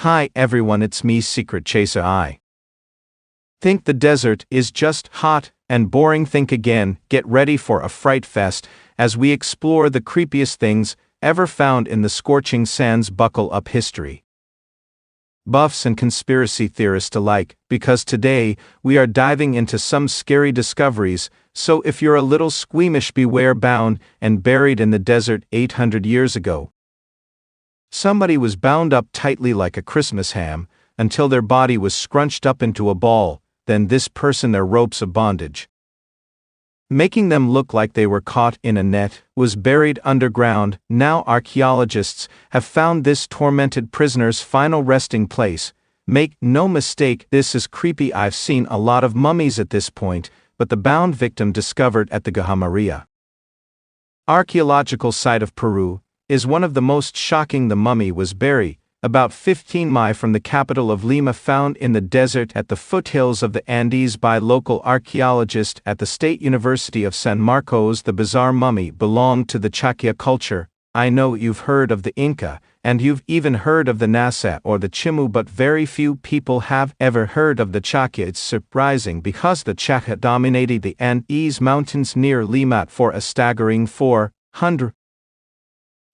Hi everyone, it's me, Secret Chaser. I think the desert is just hot and boring. Think again, get ready for a fright fest as we explore the creepiest things ever found in the scorching sands. Buckle up, history buffs and conspiracy theorists alike, because today we are diving into some scary discoveries. So if you're a little squeamish, beware. Bound and buried in the desert 800 years ago, somebody was bound up tightly like a Christmas ham until their body was scrunched up into a ball. Then this person, their ropes of bondage, making them look like they were caught in a net, was buried underground. Now archaeologists have found this tormented prisoner's final resting place. Make no mistake, this is creepy. I've seen a lot of mummies at this point, but the bound victim discovered at the Gaha Maria archaeological site of Peru is one of the most shocking. The mummy was buried about 15 miles from the capital of Lima, found in the desert at the foothills of the Andes by local archaeologists at the State University of San Marcos. The bizarre mummy belonged to the Chakya culture. I know you've heard of the Inca, and you've even heard of the Nasa or the Chimu, but very few people have ever heard of the Chakya. It's surprising because the Chakya dominated the Andes Mountains near Lima for a staggering 400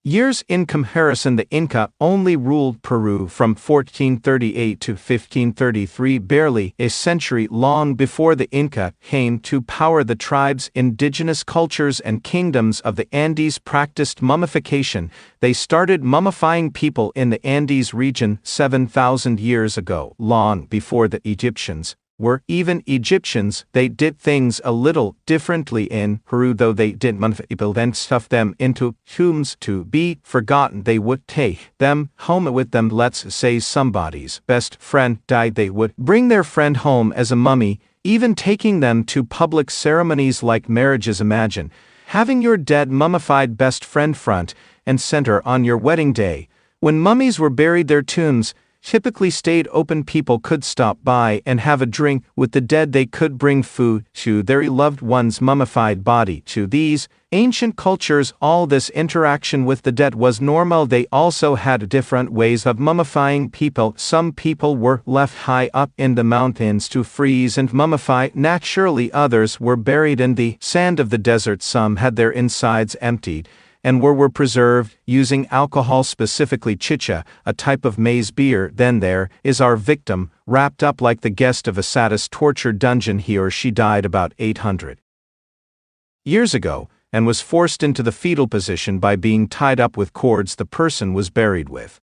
years. In comparison, the Inca only ruled Peru from 1438 to 1533, barely a century. Long before the Inca came to power, the tribes, indigenous cultures, and kingdoms of the Andes practiced mummification. They started mummifying people in the Andes region 7,000 years ago, long before the Egyptians were even Egyptians. They did things a little differently in Peru, though. They didn't mummify people, then stuff them into tombs to be forgotten. They would take them home with them. Let's say somebody's best friend died, they would bring their friend home as a mummy, even taking them to public ceremonies like marriages. Imagine having your dead mummified best friend front and center on your wedding day. When mummies were buried, their tombs typically stayed open. People could stop by and have a drink with the dead. They could bring food to their loved one's mummified body. To these ancient cultures, all this interaction with the dead was normal. They also had different ways of mummifying people. Some people were left high up in the mountains to freeze and mummify naturally. Others were buried in the sand of the desert. Some had their insides emptied and were preserved using alcohol, specifically chicha, a type of maize beer. Then there is our victim, wrapped up like the guest of a sadist torture dungeon. He or she died about 800 years ago and was forced into the fetal position by being tied up with cords the person was buried with.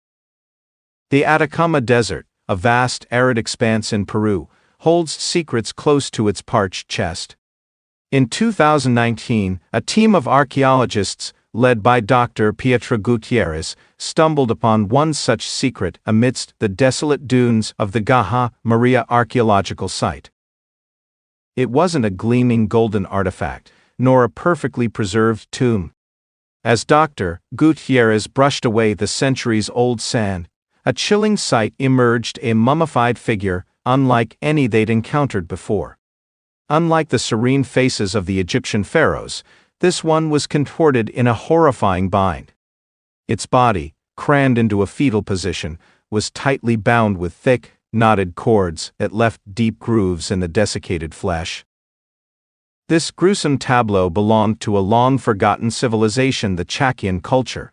The Atacama Desert, a vast arid expanse in Peru, holds secrets close to its parched chest. In 2019, a team of archaeologists led by Dr. Pietro Gutierrez, stumbled upon one such secret amidst the desolate dunes of the Gaha Maria archaeological site. It wasn't a gleaming golden artifact, nor a perfectly preserved tomb. As Dr. Gutierrez brushed away the centuries-old sand, a chilling sight emerged: a mummified figure, unlike any they'd encountered before. Unlike the serene faces of the Egyptian pharaohs, this one was contorted in a horrifying bind. Its body, crammed into a fetal position, was tightly bound with thick, knotted cords that left deep grooves in the desiccated flesh. This gruesome tableau belonged to a long-forgotten civilization, the Chakyan culture,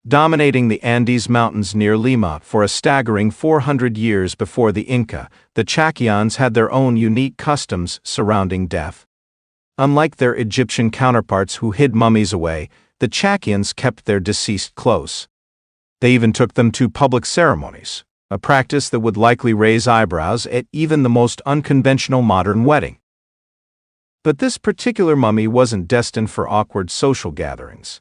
dominating the Andes Mountains near Lima for a staggering 400 years before the Inca. The Chakyans had their own unique customs surrounding death. Unlike their Egyptian counterparts who hid mummies away, the Chakyans kept their deceased close. They even took them to public ceremonies, a practice that would likely raise eyebrows at even the most unconventional modern wedding. But this particular mummy wasn't destined for awkward social gatherings.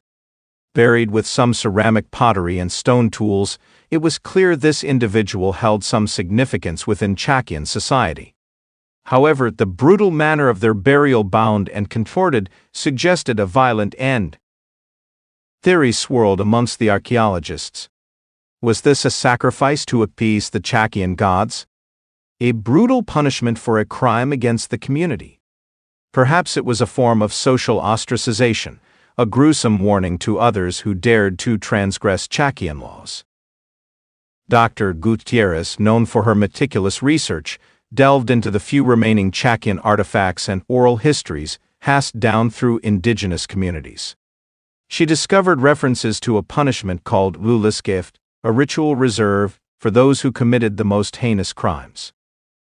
Buried with some ceramic pottery and stone tools, it was clear this individual held some significance within Chakyan society. However, the brutal manner of their burial, bound and contorted, suggested a violent end. Theories swirled amongst the archaeologists. Was this a sacrifice to appease the Chakyan gods? A brutal punishment for a crime against the community? Perhaps it was a form of social ostracization, a gruesome warning to others who dared to transgress Chakyan laws. Dr. Gutierrez, known for her meticulous research, delved into the few remaining Chakian artifacts and oral histories passed down through indigenous communities. She discovered references to a punishment called Lula's gift, a ritual reserved for those who committed the most heinous crimes.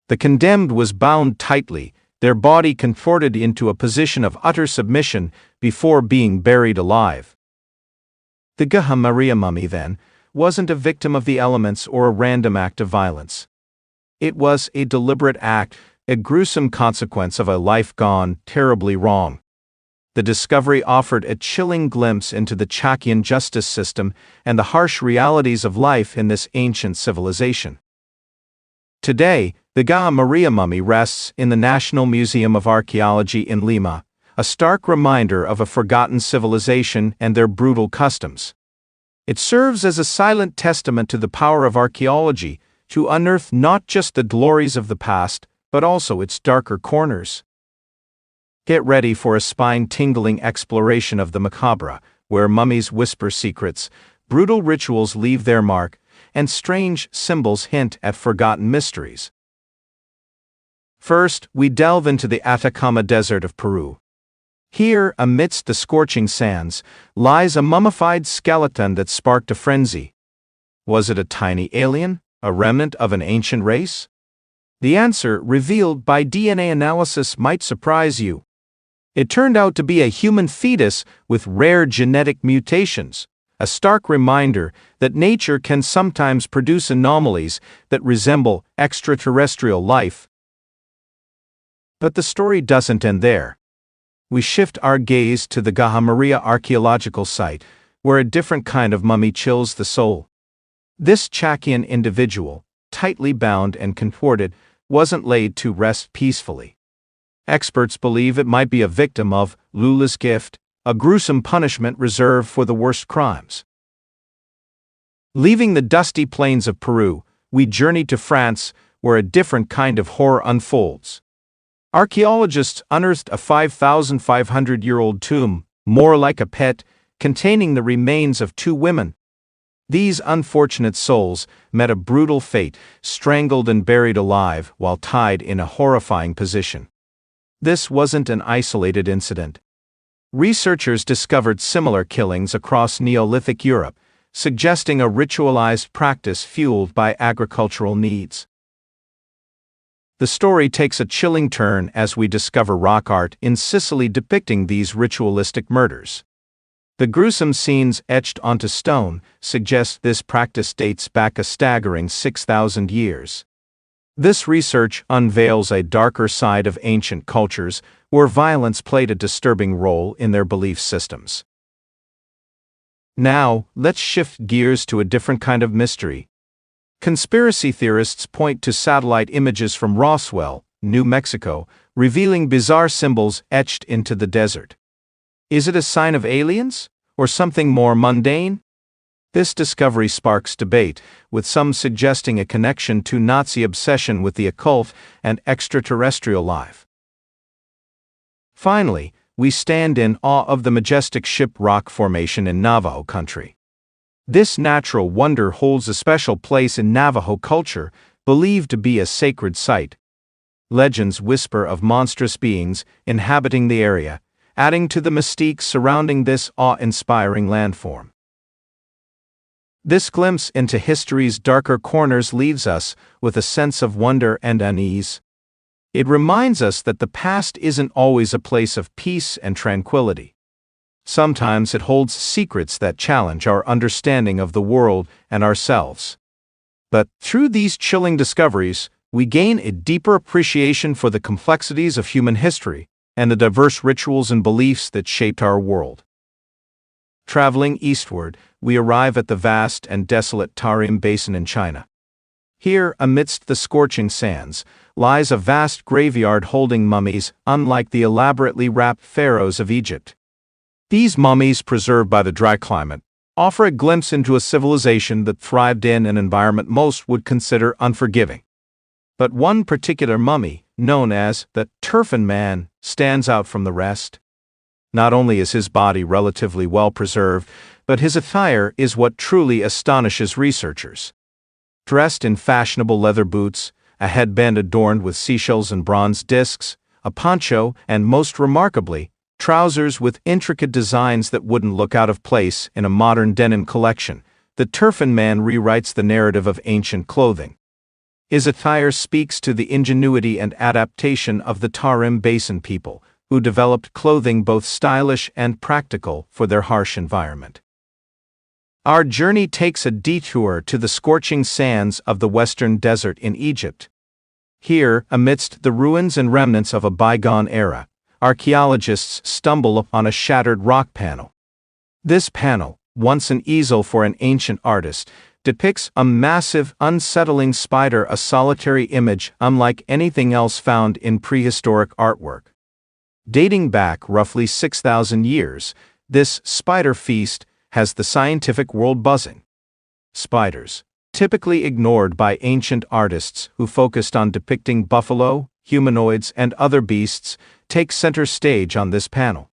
The condemned was bound tightly, their body conforted into a position of utter submission before being buried alive. The Gaha Maria mummy, then, wasn't a victim of the elements or a random act of violence. It was a deliberate act, a gruesome consequence of a life gone terribly wrong. The discovery offered a chilling glimpse into the Chakian justice system and the harsh realities of life in this ancient civilization. Today, the Gaha Maria mummy rests in the National Museum of Archaeology in Lima, a stark reminder of a forgotten civilization and their brutal customs. It serves as a silent testament to the power of archaeology to unearth not just the glories of the past, but also its darker corners. Get ready for a spine-tingling exploration of the macabre, where mummies whisper secrets, brutal rituals leave their mark, and strange symbols hint at forgotten mysteries. First, we delve into the Atacama Desert of Peru. Here, amidst the scorching sands, lies a mummified skeleton that sparked a frenzy. Was it a tiny alien, a remnant of an ancient race? The answer, revealed by DNA analysis, might surprise you. It turned out to be a human fetus with rare genetic mutations, a stark reminder that nature can sometimes produce anomalies that resemble extraterrestrial life. But the story doesn't end there. We shift our gaze to the Gaha Maria archaeological site, where a different kind of mummy chills the soul. This Chakian individual, tightly bound and contorted, wasn't laid to rest peacefully. Experts believe it might be a victim of Lula's gift, a gruesome punishment reserved for the worst crimes. Leaving the dusty plains of Peru, we journey to France, where a different kind of horror unfolds. Archaeologists unearthed a 5,500-year-old tomb, more like a pet, containing the remains of two women. These unfortunate souls met a brutal fate, strangled and buried alive while tied in a horrifying position. This wasn't an isolated incident. Researchers discovered similar killings across Neolithic Europe, suggesting a ritualized practice fueled by agricultural needs. The story takes a chilling turn as we discover rock art in Sicily depicting these ritualistic murders. The gruesome scenes etched onto stone suggest this practice dates back a staggering 6,000 years. This research unveils a darker side of ancient cultures where violence played a disturbing role in their belief systems. Now, let's shift gears to a different kind of mystery. Conspiracy theorists point to satellite images from Roswell, New Mexico, revealing bizarre symbols etched into the desert. Is it a sign of aliens, or something more mundane? This discovery sparks debate, with some suggesting a connection to Nazi obsession with the occult and extraterrestrial life. Finally, we stand in awe of the majestic Ship Rock Formation in Navajo country. This natural wonder holds a special place in Navajo culture, believed to be a sacred site. Legends whisper of monstrous beings inhabiting the area, adding to the mystique surrounding this awe-inspiring landform. This glimpse into history's darker corners leaves us with a sense of wonder and unease. It reminds us that the past isn't always a place of peace and tranquility. Sometimes it holds secrets that challenge our understanding of the world and ourselves. But through these chilling discoveries, we gain a deeper appreciation for the complexities of human history and the diverse rituals and beliefs that shaped our world. Traveling eastward, we arrive at the vast and desolate Tarim Basin in China. Here, amidst the scorching sands, lies a vast graveyard holding mummies unlike the elaborately wrapped pharaohs of Egypt. These mummies, preserved by the dry climate, offer a glimpse into a civilization that thrived in an environment most would consider unforgiving. But one particular mummy, known as the Turfan Man, stands out from the rest. Not only is his body relatively well preserved, but his attire is what truly astonishes researchers. dressed in fashionable leather boots, a headband adorned with seashells and bronze discs, a poncho, and most remarkably, trousers with intricate designs that wouldn't look out of place in a modern denim collection. The turfan man rewrites the narrative of ancient clothing. His attire speaks to the ingenuity and adaptation of the Tarim Basin people, who developed clothing both stylish and practical for their harsh environment. Our journey takes a detour to the scorching sands of the Western Desert in Egypt. Here, amidst the ruins and remnants of a bygone era, archaeologists stumble upon a shattered rock panel. This panel, once an easel for an ancient artist, depicts a massive, unsettling spider, a solitary image unlike anything else found in prehistoric artwork. Dating back roughly 6,000 years, this spider feast has the scientific world buzzing. Spiders, typically ignored by ancient artists who focused on depicting buffalo, humanoids, and other beasts, take center stage on this panel.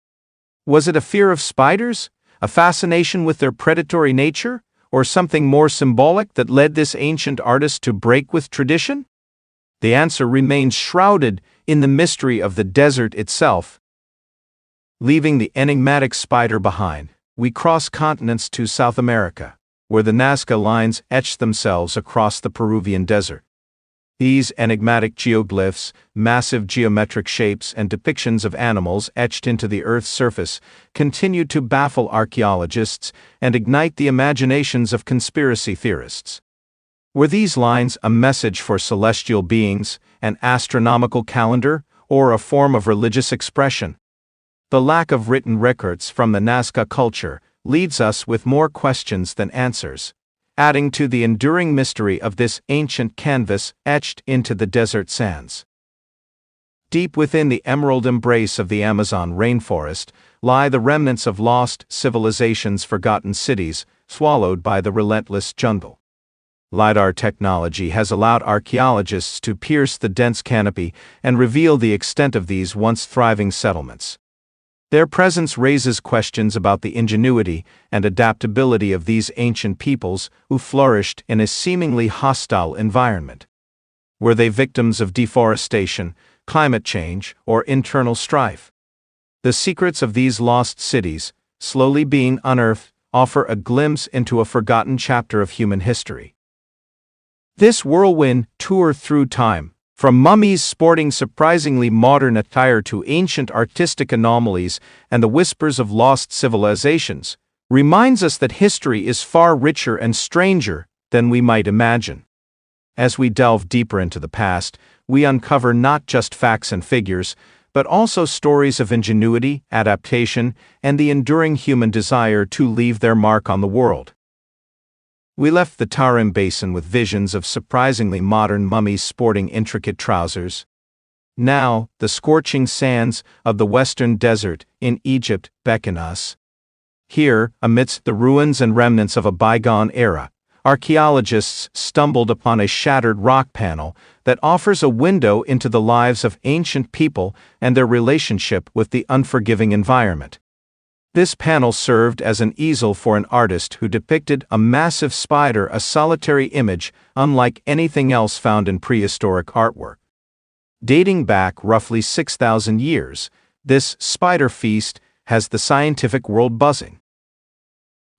Was it a fear of spiders, a fascination with their predatory nature, or something more symbolic that led this ancient artist to break with tradition? The answer remains shrouded in the mystery of the desert itself. Leaving the enigmatic spider behind, we cross continents to South America, where the Nazca lines etch themselves across the Peruvian desert. These enigmatic geoglyphs, massive geometric shapes, and depictions of animals etched into the Earth's surface continue to baffle archaeologists and ignite the imaginations of conspiracy theorists. Were these lines a message for celestial beings, an astronomical calendar, or a form of religious expression? The lack of written records from the Nazca culture leads us with more questions than answers, adding to the enduring mystery of this ancient canvas etched into the desert sands. Deep within the emerald embrace of the Amazon rainforest lie the remnants of lost civilizations, forgotten cities, swallowed by the relentless jungle. LiDAR technology has allowed archaeologists to pierce the dense canopy and reveal the extent of these once thriving settlements. Their presence raises questions about the ingenuity and adaptability of these ancient peoples who flourished in a seemingly hostile environment. Were they victims of deforestation, climate change, or internal strife? The secrets of these lost cities, slowly being unearthed, offer a glimpse into a forgotten chapter of human history. This whirlwind tour through time, from mummies sporting surprisingly modern attire to ancient artistic anomalies and the whispers of lost civilizations, reminds us that history is far richer and stranger than we might imagine. As we delve deeper into the past, we uncover not just facts and figures, but also stories of ingenuity, adaptation, and the enduring human desire to leave their mark on the world. We left the Tarim Basin with visions of surprisingly modern mummies sporting intricate trousers. Now, the scorching sands of the Western Desert in Egypt beckon us. Here, amidst the ruins and remnants of a bygone era, archaeologists stumbled upon a shattered rock panel that offers a window into the lives of ancient people and their relationship with the unforgiving environment. This panel served as an easel for an artist who depicted a massive spider, a solitary image unlike anything else found in prehistoric artwork. Dating back roughly 6,000 years, this spider feast has the scientific world buzzing.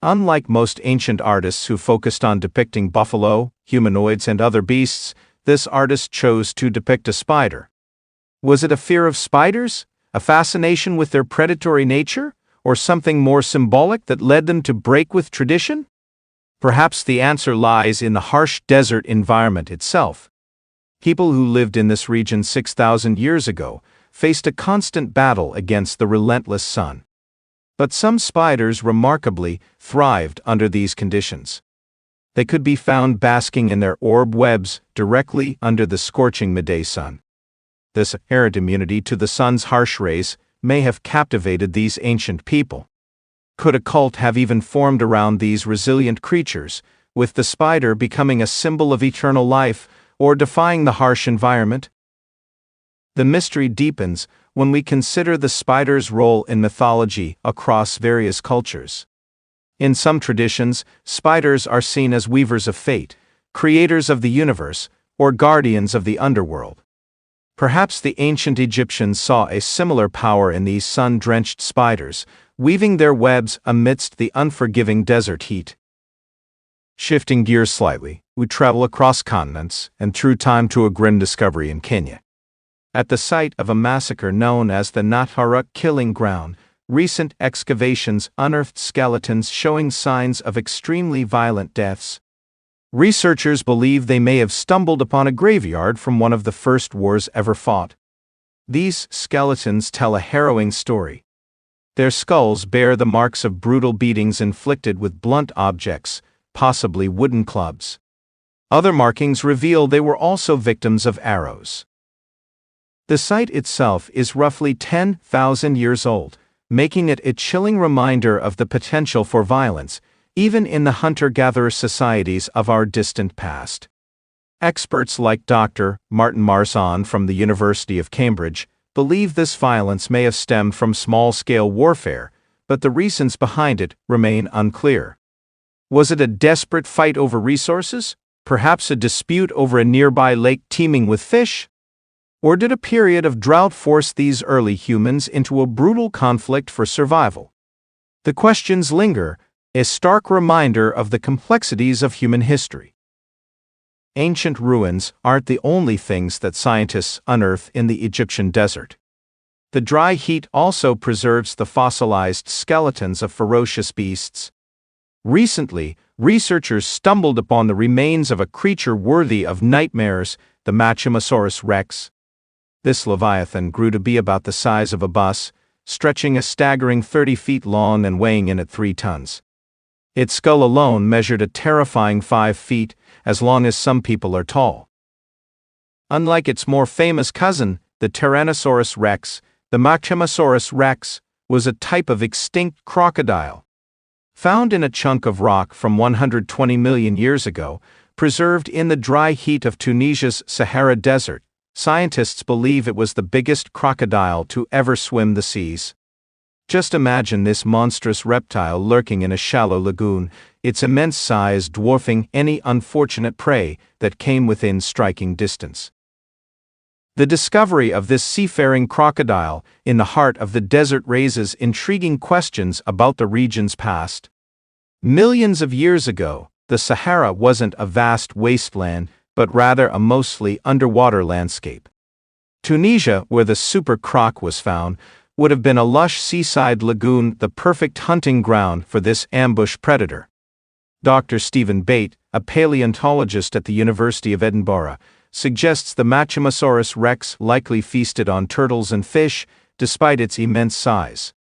Unlike most ancient artists who focused on depicting buffalo, humanoids, and other beasts, this artist chose to depict a spider. Was it a fear of spiders, a fascination with their predatory nature, or something more symbolic that led them to break with tradition? Perhaps the answer lies in the harsh desert environment itself. People who lived in this region 6,000 years ago faced a constant battle against the relentless sun. But some spiders remarkably thrived under these conditions. They could be found basking in their orb webs directly under the scorching midday sun. This inherent immunity to the sun's harsh rays may have captivated these ancient people. Could a cult have even formed around these resilient creatures, with the spider becoming a symbol of eternal life or defying the harsh environment? The mystery deepens when we consider the spider's role in mythology across various cultures. In some traditions, spiders are seen as weavers of fate, creators of the universe, or guardians of the underworld. Perhaps the ancient Egyptians saw a similar power in these sun-drenched spiders, weaving their webs amidst the unforgiving desert heat. Shifting gears slightly, we travel across continents and through time to a grim discovery in Kenya. At the site of a massacre known as the Nyataruk killing ground, recent excavations unearthed skeletons showing signs of extremely violent deaths. Researchers believe they may have stumbled upon a graveyard from one of the first wars ever fought. These skeletons tell a harrowing story. Their skulls bear the marks of brutal beatings inflicted with blunt objects, possibly wooden clubs. Other markings reveal they were also victims of arrows. The site itself is roughly 10,000 years old, making it a chilling reminder of the potential for violence, even in the hunter-gatherer societies of our distant past. Experts like Dr. Martin Marsan from the University of Cambridge believe this violence may have stemmed from small-scale warfare, but the reasons behind it remain unclear. Was it a desperate fight over resources? Perhaps a dispute over a nearby lake teeming with fish? Or did a period of drought force these early humans into a brutal conflict for survival? The questions linger, a stark reminder of the complexities of human history. Ancient ruins aren't the only things that scientists unearth in the Egyptian desert. The dry heat also preserves the fossilized skeletons of ferocious beasts. Recently, researchers stumbled upon the remains of a creature worthy of nightmares, the Machimasaurus rex. This leviathan grew to be about the size of a bus, stretching a staggering 30 feet long and weighing in at 3 tons. Its skull alone measured a terrifying 5 feet, as long as some people are tall. Unlike its more famous cousin, the Tyrannosaurus rex, the Machimasaurus rex was a type of extinct crocodile. Found in a chunk of rock from 120 million years ago, preserved in the dry heat of Tunisia's Sahara Desert, scientists believe it was the biggest crocodile to ever swim the seas. Just imagine this monstrous reptile lurking in a shallow lagoon, its immense size dwarfing any unfortunate prey that came within striking distance. The discovery of this seafaring crocodile in the heart of the desert raises intriguing questions about the region's past. Millions of years ago, the Sahara wasn't a vast wasteland, but rather a mostly underwater landscape. Tunisia, where the super croc was found, would have been a lush seaside lagoon, the perfect hunting ground for this ambush predator. Dr. Stephen Bate, a paleontologist at the University of Edinburgh, suggests the Machimasaurus rex likely feasted on turtles and fish, despite its immense size.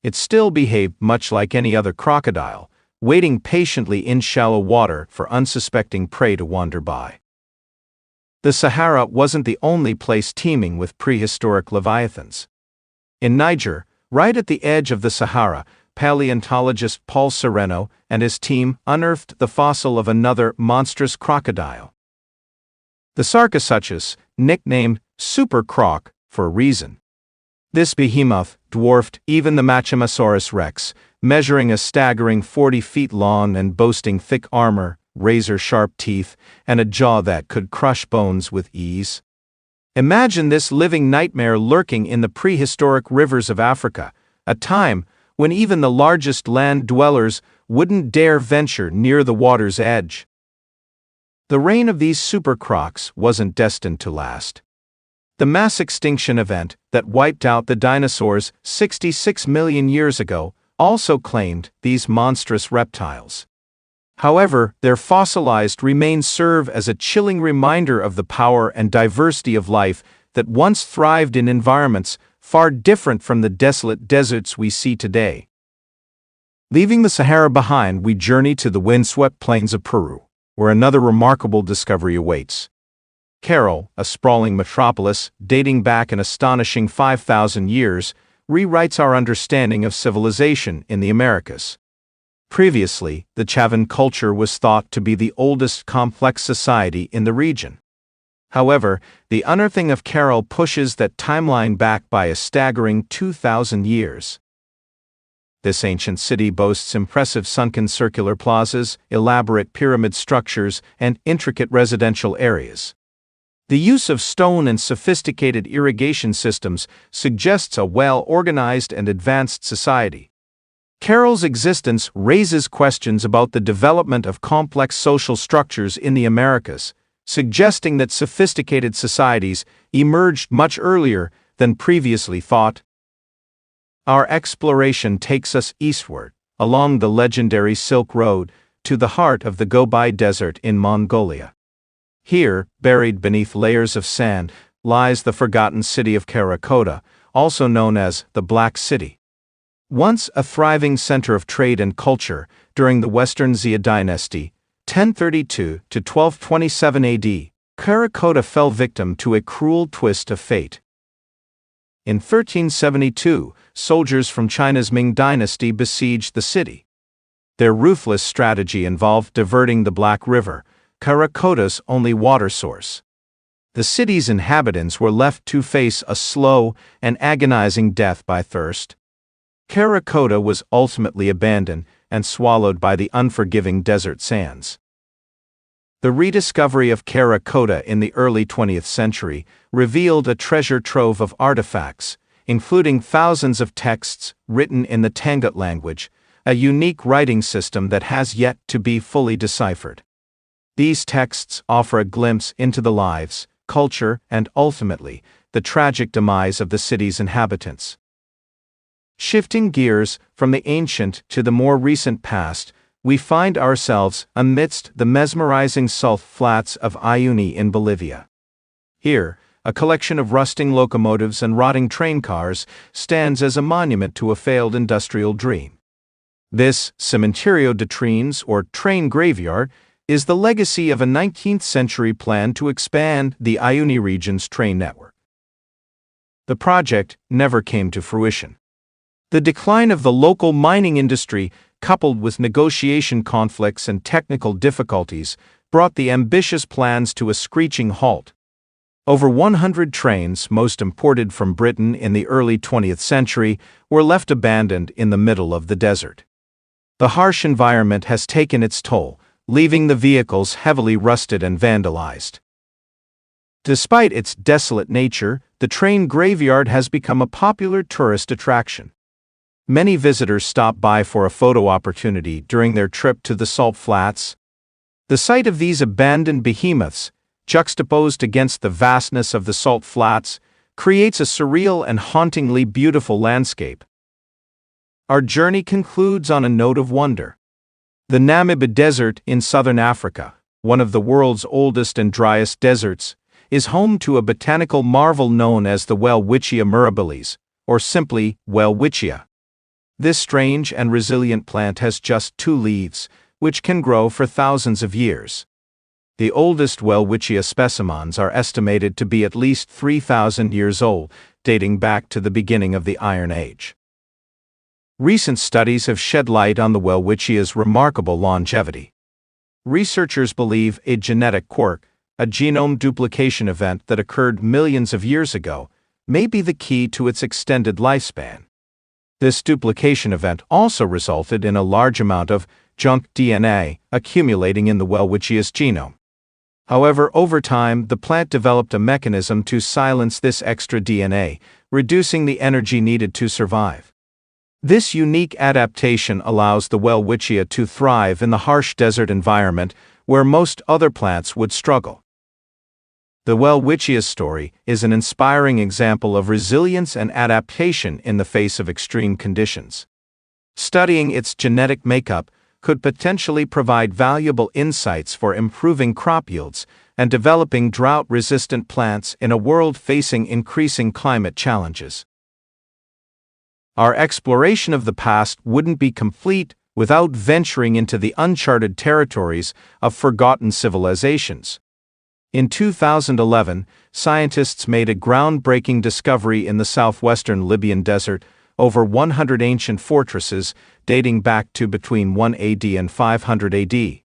It still behaved much like any other crocodile, waiting patiently in shallow water for unsuspecting prey to wander by. The Sahara wasn't the only place teeming with prehistoric leviathans. In Niger, right at the edge of the Sahara, paleontologist Paul Sereno and his team unearthed the fossil of another monstrous crocodile. The Sarcosuchus, nicknamed Super Croc for a reason. This behemoth dwarfed even the Machimasaurus rex, measuring a staggering 40 feet long and boasting thick armor, razor-sharp teeth, and a jaw that could crush bones with ease. Imagine this living nightmare lurking in the prehistoric rivers of Africa, a time when even the largest land dwellers wouldn't dare venture near the water's edge. The reign of these super crocs wasn't destined to last. The mass extinction event that wiped out the dinosaurs 66 million years ago also claimed these monstrous reptiles. However, their fossilized remains serve as a chilling reminder of the power and diversity of life that once thrived in environments far different from the desolate deserts we see today. Leaving the Sahara behind, we journey to the windswept plains of Peru, where another remarkable discovery awaits. Quero, a sprawling metropolis dating back an astonishing 5,000 years, rewrites our understanding of civilization in the Americas. Previously, the Chavan culture was thought to be the oldest complex society in the region. However, the unearthing of Quero pushes that timeline back by a staggering 2,000 years. This ancient city boasts impressive sunken circular plazas, elaborate pyramid structures, and intricate residential areas. The use of stone and sophisticated irrigation systems suggests a well-organized and advanced society. Carroll's existence raises questions about the development of complex social structures in the Americas, suggesting that sophisticated societies emerged much earlier than previously thought. Our exploration takes us eastward, along the legendary Silk Road, to the heart of the Gobi Desert in Mongolia. Here, buried beneath layers of sand, lies the forgotten city of Karakota, also known as the Black City. Once a thriving center of trade and culture, during the Western Xia dynasty, 1032 to 1227 AD, Karakota fell victim to a cruel twist of fate. In 1372, soldiers from China's Ming dynasty besieged the city. Their ruthless strategy involved diverting the Black River, Karakota's only water source. The city's inhabitants were left to face a slow and agonizing death by thirst. Karakota was ultimately abandoned and swallowed by the unforgiving desert sands. The rediscovery of Karakota in the early 20th century revealed a treasure trove of artifacts, including thousands of texts written in the Tangut language, a unique writing system that has yet to be fully deciphered. These texts offer a glimpse into the lives, culture, and ultimately, the tragic demise of the city's inhabitants. Shifting gears from the ancient to the more recent past, we find ourselves amidst the mesmerizing salt flats of Uyuni in Bolivia. Here, a collection of rusting locomotives and rotting train cars stands as a monument to a failed industrial dream. This Cementerio de Trenes, or train graveyard, is the legacy of a 19th-century plan to expand the Uyuni region's train network. The project never came to fruition. The decline of the local mining industry, coupled with negotiation conflicts and technical difficulties, brought the ambitious plans to a screeching halt. Over 100 trains, most imported from Britain in the early 20th century, were left abandoned in the middle of the desert. The harsh environment has taken its toll, leaving the vehicles heavily rusted and vandalized. Despite its desolate nature, the train graveyard has become a popular tourist attraction. Many visitors stop by for a photo opportunity during their trip to the salt flats. The sight of these abandoned behemoths, juxtaposed against the vastness of the salt flats, creates a surreal and hauntingly beautiful landscape. Our journey concludes on a note of wonder. The Namib Desert in southern Africa, one of the world's oldest and driest deserts, is home to a botanical marvel known as the Welwitschia mirabilis, or simply Welwitschia. This strange and resilient plant has just 2 leaves, which can grow for thousands of years. The oldest Welwitschia specimens are estimated to be at least 3,000 years old, dating back to the beginning of the Iron Age. Recent studies have shed light on the Welwitschhia's remarkable longevity. Researchers believe a genetic quirk, a genome duplication event that occurred millions of years ago, may be the key to its extended lifespan. This duplication event also resulted in a large amount of junk DNA accumulating in the Welwitschhia's genome. However, over time, the plant developed a mechanism to silence this extra DNA, reducing the energy needed to survive. This unique adaptation allows the Welwitschia to thrive in the harsh desert environment where most other plants would struggle. The Welwitschhia's story is an inspiring example of resilience and adaptation in the face of extreme conditions. Studying its genetic makeup could potentially provide valuable insights for improving crop yields and developing drought-resistant plants in a world facing increasing climate challenges. Our exploration of the past wouldn't be complete without venturing into the uncharted territories of forgotten civilizations. In 2011, scientists made a groundbreaking discovery in the southwestern Libyan desert, over 100 ancient fortresses dating back to between 1 AD and 500 AD.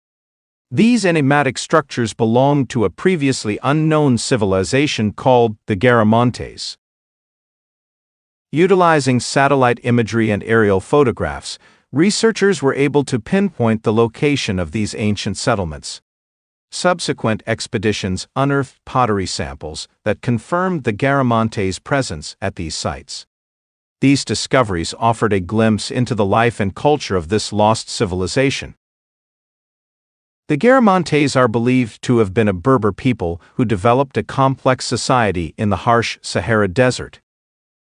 These enigmatic structures belonged to a previously unknown civilization called the Garamontes. Utilizing satellite imagery and aerial photographs, researchers were able to pinpoint the location of these ancient settlements. Subsequent expeditions unearthed pottery samples that confirmed the Garamantes' presence at these sites. These discoveries offered a glimpse into the life and culture of this lost civilization. The Garamantes are believed to have been a Berber people who developed a complex society in the harsh Sahara Desert.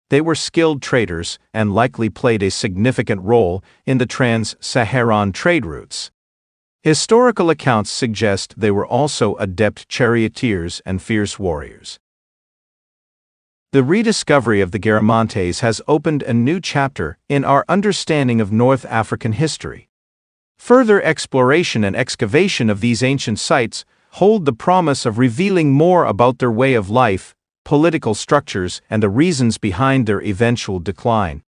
They were skilled traders and likely played a significant role in the trans-Saharan trade routes. Historical accounts suggest they were also adept charioteers and fierce warriors. The rediscovery of the Garamantes has opened a new chapter in our understanding of North African history. Further exploration and excavation of these ancient sites hold the promise of revealing more about their way of life, political structures, and the reasons behind their eventual decline.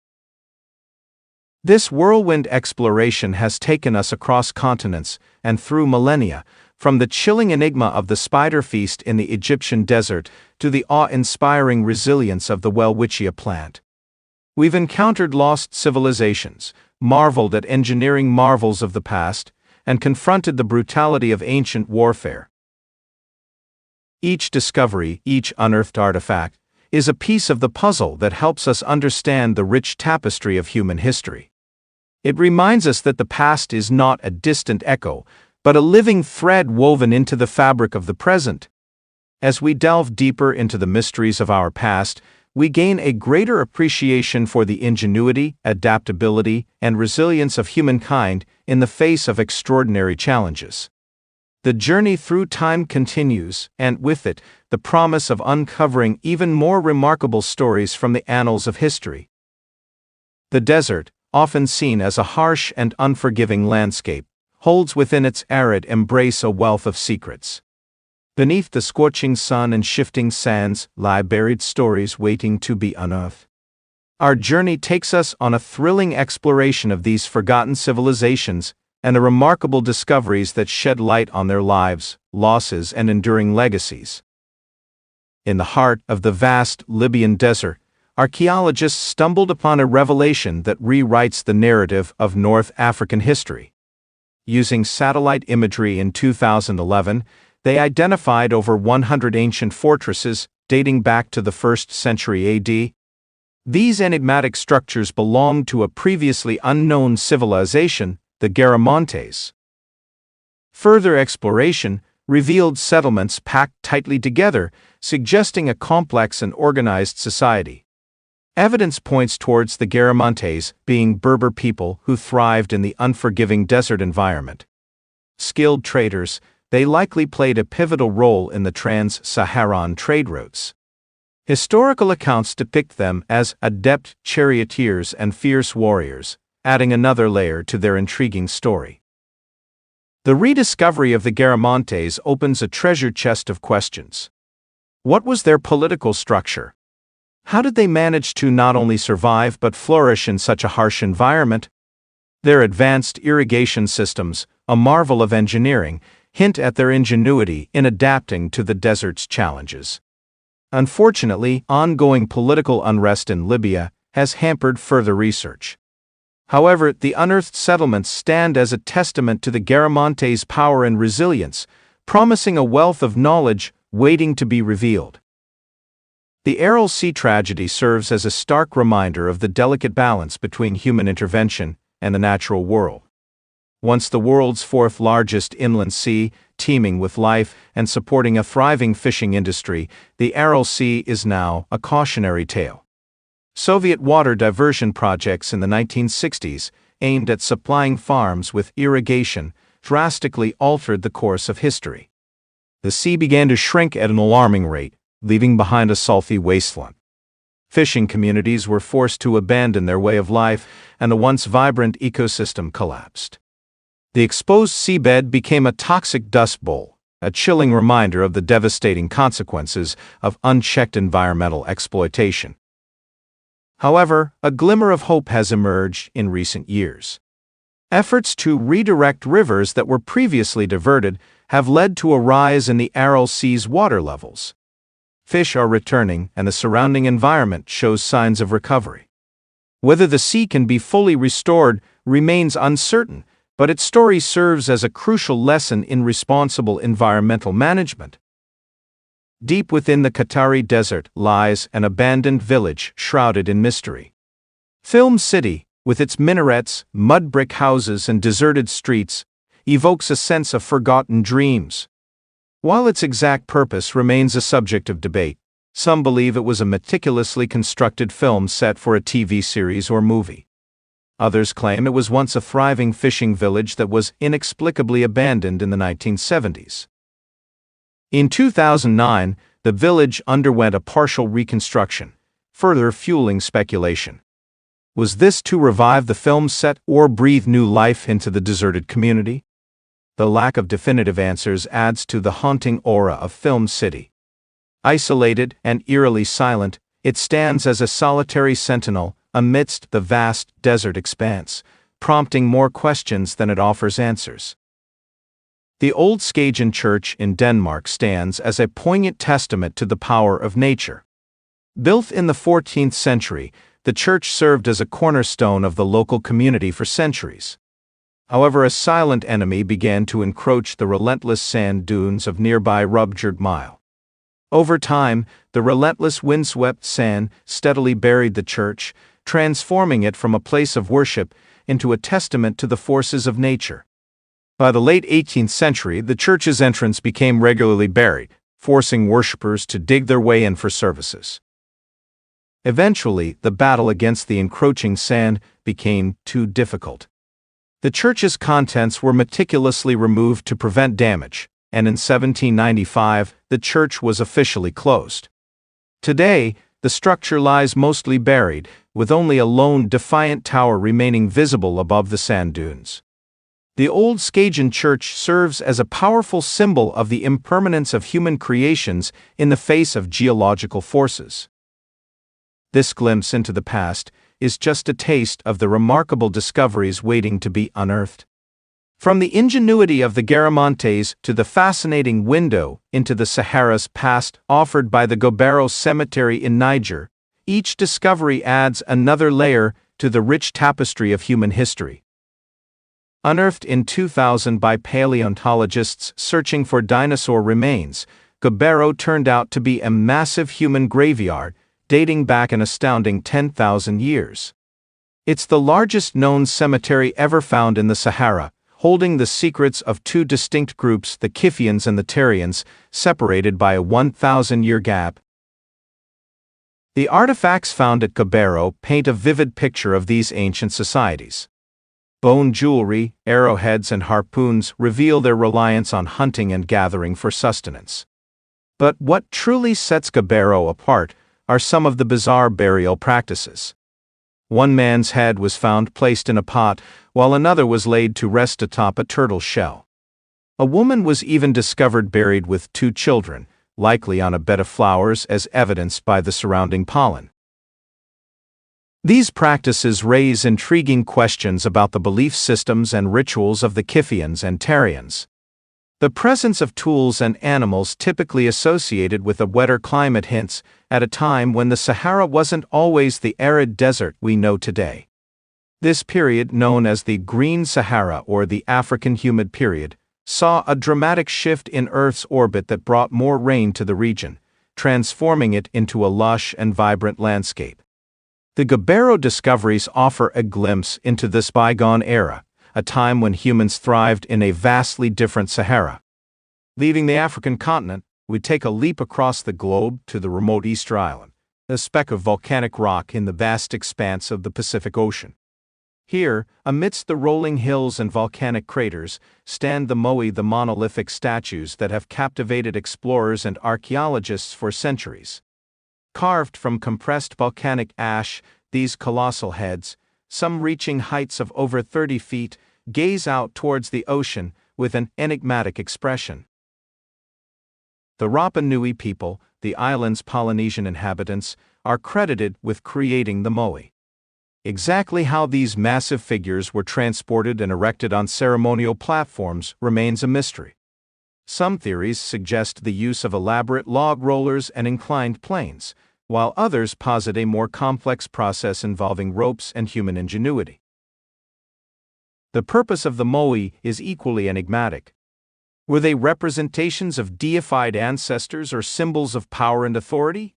This whirlwind exploration has taken us across continents and through millennia, from the chilling enigma of the spider feast in the Egyptian desert to the awe-inspiring resilience of the Welwitschia plant. We've encountered lost civilizations, marveled at engineering marvels of the past, and confronted the brutality of ancient warfare. Each discovery, each unearthed artifact, is a piece of the puzzle that helps us understand the rich tapestry of human history. It reminds us that the past is not a distant echo, but a living thread woven into the fabric of the present. As we delve deeper into the mysteries of our past, we gain a greater appreciation for the ingenuity, adaptability, and resilience of humankind in the face of extraordinary challenges. The journey through time continues, and with it, the promise of uncovering even more remarkable stories from the annals of history. The desert, often seen as a harsh and unforgiving landscape, holds within its arid embrace a wealth of secrets. Beneath the scorching sun and shifting sands lie buried stories waiting to be unearthed. Our journey takes us on a thrilling exploration of these forgotten civilizations and the remarkable discoveries that shed light on their lives, losses, and enduring legacies. In the heart of the vast Libyan desert, archaeologists stumbled upon a revelation that rewrites the narrative of North African history. Using satellite imagery in 2011, they identified over 100 ancient fortresses dating back to the 1st century AD. These enigmatic structures belonged to a previously unknown civilization, the Garamantes. Further exploration revealed settlements packed tightly together, suggesting a complex and organized society. Evidence points towards the Garamantes being Berber people who thrived in the unforgiving desert environment. Skilled traders, they likely played a pivotal role in the trans-Saharan trade routes. Historical accounts depict them as adept charioteers and fierce warriors, adding another layer to their intriguing story. The rediscovery of the Garamantes opens a treasure chest of questions. What was their political structure? How did they manage to not only survive but flourish in such a harsh environment? Their advanced irrigation systems, a marvel of engineering, hint at their ingenuity in adapting to the desert's challenges. Unfortunately, ongoing political unrest in Libya has hampered further research. However, the unearthed settlements stand as a testament to the Garamantes' power and resilience, promising a wealth of knowledge waiting to be revealed. The Aral Sea tragedy serves as a stark reminder of the delicate balance between human intervention and the natural world. Once the world's fourth largest inland sea, teeming with life and supporting a thriving fishing industry, the Aral Sea is now a cautionary tale. Soviet water diversion projects in the 1960s, aimed at supplying farms with irrigation, drastically altered the course of history. The sea began to shrink at an alarming rate, leaving behind a salty wasteland. Fishing communities were forced to abandon their way of life, and the once vibrant ecosystem collapsed. The exposed seabed became a toxic dust bowl, a chilling reminder of the devastating consequences of unchecked environmental exploitation. However, a glimmer of hope has emerged in recent years. Efforts to redirect rivers that were previously diverted have led to a rise in the Aral Sea's water levels. Fish are returning, and the surrounding environment shows signs of recovery. Whether the sea can be fully restored remains uncertain, but its story serves as a crucial lesson in responsible environmental management. Deep within the Qatari desert lies an abandoned village shrouded in mystery. Film City, with its minarets, mud brick houses, and deserted streets, evokes a sense of forgotten dreams. While its exact purpose remains a subject of debate, some believe it was a meticulously constructed film set for a TV series or movie. Others claim it was once a thriving fishing village that was inexplicably abandoned in the 1970s. In 2009, the village underwent a partial reconstruction, further fueling speculation. Was this to revive the film set or breathe new life into the deserted community? The lack of definitive answers adds to the haunting aura of Film City. Isolated and eerily silent, it stands as a solitary sentinel amidst the vast desert expanse, prompting more questions than it offers answers. The old Skagen Church in Denmark stands as a poignant testament to the power of nature. Built in the 14th century, the church served as a cornerstone of the local community for centuries. However, a silent enemy began to encroach the relentless sand dunes of nearby Rubjerd Mile. Over time, the relentless windswept sand steadily buried the church, transforming it from a place of worship into a testament to the forces of nature. By the late 18th century, the church's entrance became regularly buried, forcing worshippers to dig their way in for services. Eventually, the battle against the encroaching sand became too difficult. The church's contents were meticulously removed to prevent damage, and in 1795, the church was officially closed. Today, the structure lies mostly buried, with only a lone defiant tower remaining visible above the sand dunes. The old Skagen Church serves as a powerful symbol of the impermanence of human creations in the face of geological forces. This glimpse into the past is just a taste of the remarkable discoveries waiting to be unearthed. From the ingenuity of the Garamantes to the fascinating window into the Sahara's past offered by the Gobero Cemetery in Niger, each discovery adds another layer to the rich tapestry of human history. Unearthed in 2000 by paleontologists searching for dinosaur remains, Gobero turned out to be a massive human graveyard dating back an astounding 10,000 years. It's the largest known cemetery ever found in the Sahara, holding the secrets of two distinct groups, the Kifians and the Terians, separated by a 1,000-year gap. The artifacts found at Gobero paint a vivid picture of these ancient societies. Bone jewelry, arrowheads, and harpoons reveal their reliance on hunting and gathering for sustenance. But what truly sets Gobero apart are some of the bizarre burial practices. One man's head was found placed in a pot, while another was laid to rest atop a turtle shell. A woman was even discovered buried with two children, likely on a bed of flowers as evidenced by the surrounding pollen. These practices raise intriguing questions about the belief systems and rituals of the Kifians and Terians. The presence of tools and animals typically associated with a wetter climate hints at a time when the Sahara wasn't always the arid desert we know today. This period, known as the Green Sahara or the African Humid Period, saw a dramatic shift in Earth's orbit that brought more rain to the region, transforming it into a lush and vibrant landscape. The Gobero discoveries offer a glimpse into this bygone era, a time when humans thrived in a vastly different Sahara. Leaving the African continent, we take a leap across the globe to the remote Easter Island, a speck of volcanic rock in the vast expanse of the Pacific Ocean. Here, amidst the rolling hills and volcanic craters, stand the moai, the monolithic statues that have captivated explorers and archaeologists for centuries. Carved from compressed volcanic ash, these colossal heads, some reaching heights of over 30 feet, gaze out towards the ocean with an enigmatic expression. The Rapa Nui people, the island's Polynesian inhabitants, are credited with creating the moai. Exactly how these massive figures were transported and erected on ceremonial platforms remains a mystery. Some theories suggest the use of elaborate log rollers and inclined planes, while others posit a more complex process involving ropes and human ingenuity. The purpose of the moai is equally enigmatic. Were they representations of deified ancestors or symbols of power and authority?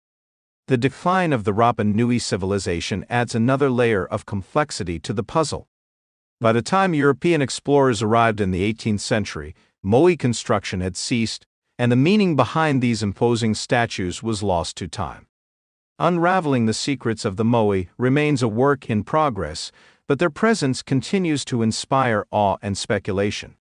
The decline of the Rapa Nui civilization adds another layer of complexity to the puzzle. By the time European explorers arrived in the 18th century, moai construction had ceased, and the meaning behind these imposing statues was lost to time. Unraveling the secrets of the moai remains a work in progress, but their presence continues to inspire awe and speculation.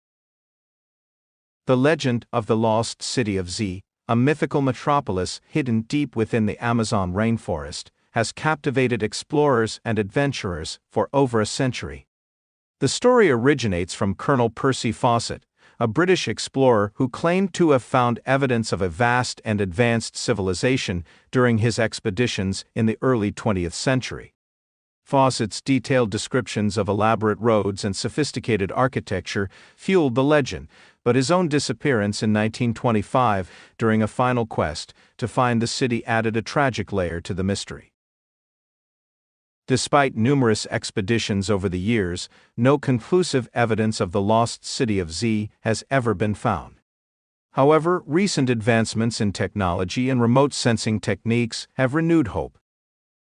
The legend of the lost city of Z, a mythical metropolis hidden deep within the Amazon rainforest, has captivated explorers and adventurers for over a century. The story originates from Colonel Percy Fawcett, a British explorer who claimed to have found evidence of a vast and advanced civilization during his expeditions in the early 20th century. Fawcett's detailed descriptions of elaborate roads and sophisticated architecture fueled the legend, but his own disappearance in 1925 during a final quest to find the city added a tragic layer to the mystery. Despite numerous expeditions over the years, no conclusive evidence of the lost city of Z has ever been found. However, recent advancements in technology and remote sensing techniques have renewed hope.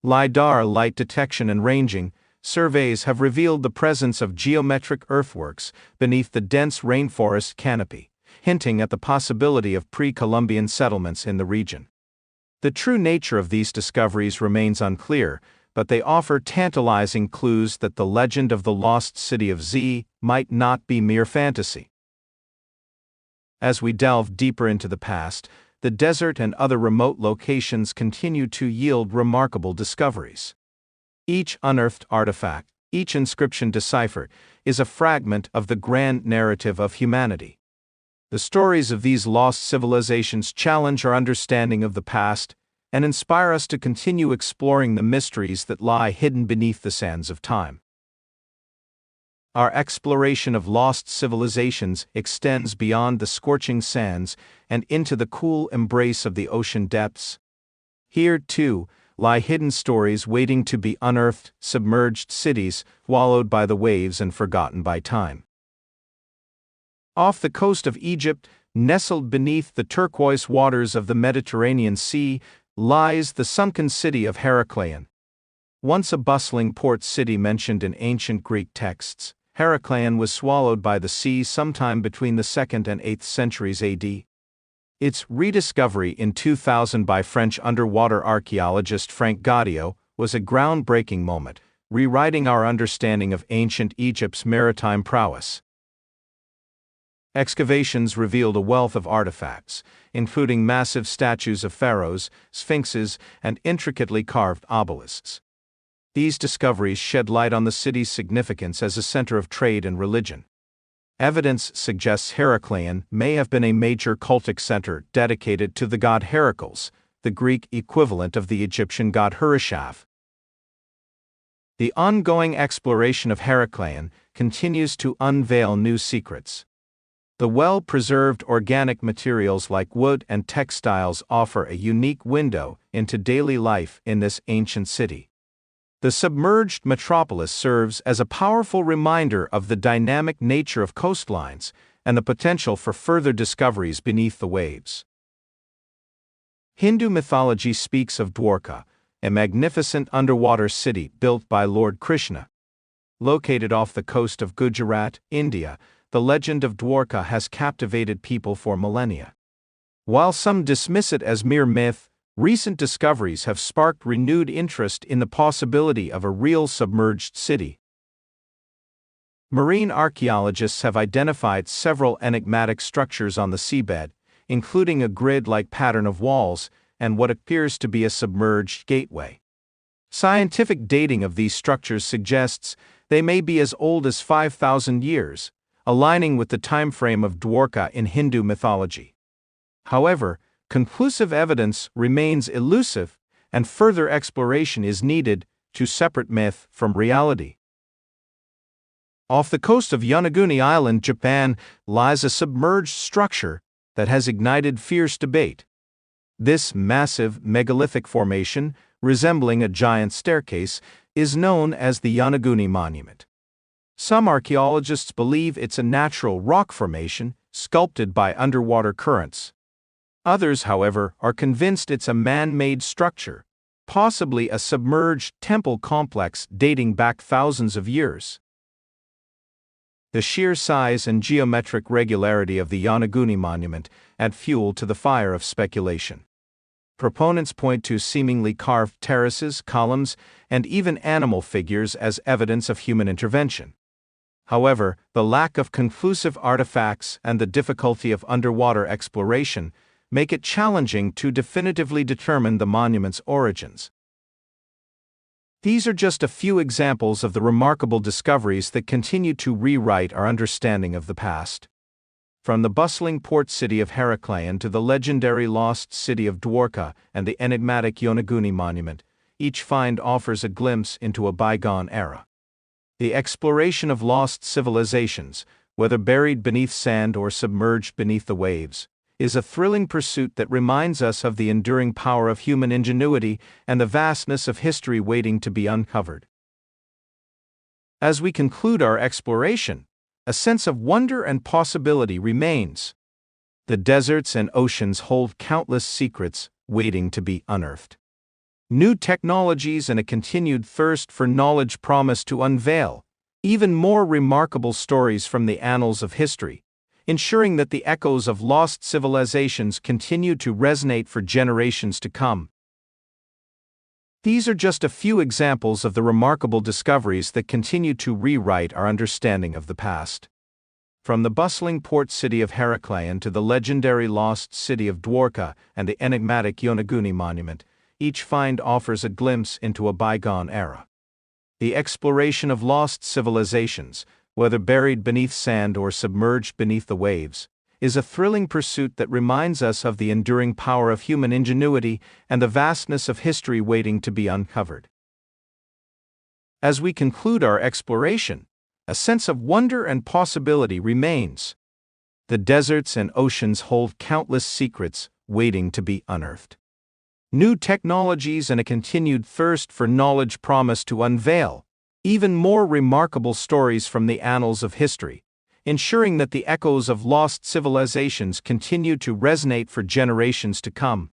LiDAR light detection and ranging surveys have revealed the presence of geometric earthworks beneath the dense rainforest canopy, hinting at the possibility of pre-Columbian settlements in the region. The true nature of these discoveries remains unclear, but they offer tantalizing clues that the legend of the lost city of Z might not be mere fantasy. As we delve deeper into the past, the desert and other remote locations continue to yield remarkable discoveries. Each unearthed artifact, each inscription deciphered, is a fragment of the grand narrative of humanity. The stories of these lost civilizations challenge our understanding of the past and inspire us to continue exploring the mysteries that lie hidden beneath the sands of time. Our exploration of lost civilizations extends beyond the scorching sands and into the cool embrace of the ocean depths. Here, too, lie hidden stories waiting to be unearthed, submerged cities swallowed by the waves and forgotten by time. Off the coast of Egypt, nestled beneath the turquoise waters of the Mediterranean Sea, lies the sunken city of Heracleion. Once a bustling port city mentioned in ancient Greek texts, Heracleion was swallowed by the sea sometime between the 2nd and 8th centuries AD. Its rediscovery in 2000 by French underwater archaeologist Frank Gaudio was a groundbreaking moment, rewriting our understanding of ancient Egypt's maritime prowess. Excavations revealed a wealth of artifacts, including massive statues of pharaohs, sphinxes, and intricately carved obelisks. These discoveries shed light on the city's significance as a center of trade and religion. Evidence suggests Heracleion may have been a major cultic center dedicated to the god Heracles, the Greek equivalent of the Egyptian god Harishav. The ongoing exploration of Heracleion continues to unveil new secrets. The well-preserved organic materials like wood and textiles offer a unique window into daily life in this ancient city. The submerged metropolis serves as a powerful reminder of the dynamic nature of coastlines and the potential for further discoveries beneath the waves. Hindu mythology speaks of Dwarka, a magnificent underwater city built by Lord Krishna. Located off the coast of Gujarat, India, the legend of Dwarka has captivated people for millennia. While some dismiss it as mere myth, recent discoveries have sparked renewed interest in the possibility of a real submerged city. Marine archaeologists have identified several enigmatic structures on the seabed, including a grid-like pattern of walls and what appears to be a submerged gateway. Scientific dating of these structures suggests they may be as old as 5,000 years, aligning with the timeframe of Dwarka in Hindu mythology. However, conclusive evidence remains elusive, and further exploration is needed to separate myth from reality. Off the coast of Yonaguni Island, Japan, lies a submerged structure that has ignited fierce debate. This massive megalithic formation, resembling a giant staircase, is known as the Yonaguni Monument. Some archaeologists believe it's a natural rock formation sculpted by underwater currents. Others, however, are convinced it's a man-made structure, possibly a submerged temple complex dating back thousands of years. The sheer size and geometric regularity of the Yonaguni Monument add fuel to the fire of speculation. Proponents point to seemingly carved terraces, columns, and even animal figures as evidence of human intervention. However, the lack of conclusive artifacts and the difficulty of underwater exploration make it challenging to definitively determine the monument's origins. These are just a few examples of the remarkable discoveries that continue to rewrite our understanding of the past. From the bustling port city of Heraklion to the legendary lost city of Dwarka and the enigmatic Yonaguni Monument, each find offers a glimpse into a bygone era. The exploration of lost civilizations, whether buried beneath sand or submerged beneath the waves, is a thrilling pursuit that reminds us of the enduring power of human ingenuity and the vastness of history waiting to be uncovered. As we conclude our exploration, a sense of wonder and possibility remains. The deserts and oceans hold countless secrets waiting to be unearthed. New technologies and a continued thirst for knowledge promise to unveil even more remarkable stories from the annals of history, ensuring that the echoes of lost civilizations continue to resonate for generations to come. These are just a few examples of the remarkable discoveries that continue to rewrite our understanding of the past. From the bustling port city of Heraklion to the legendary lost city of Dwarka and the enigmatic Yonaguni Monument, each find offers a glimpse into a bygone era. The exploration of lost civilizations, whether buried beneath sand or submerged beneath the waves, is a thrilling pursuit that reminds us of the enduring power of human ingenuity and the vastness of history waiting to be uncovered. As we conclude our exploration, a sense of wonder and possibility remains. The deserts and oceans hold countless secrets waiting to be unearthed. New technologies and a continued thirst for knowledge promise to unveil even more remarkable stories from the annals of history, ensuring that the echoes of lost civilizations continue to resonate for generations to come.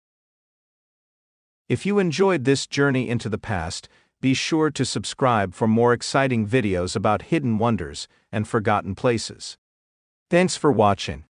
If you enjoyed this journey into the past, be sure to subscribe for more exciting videos about hidden wonders and forgotten places. Thanks for watching.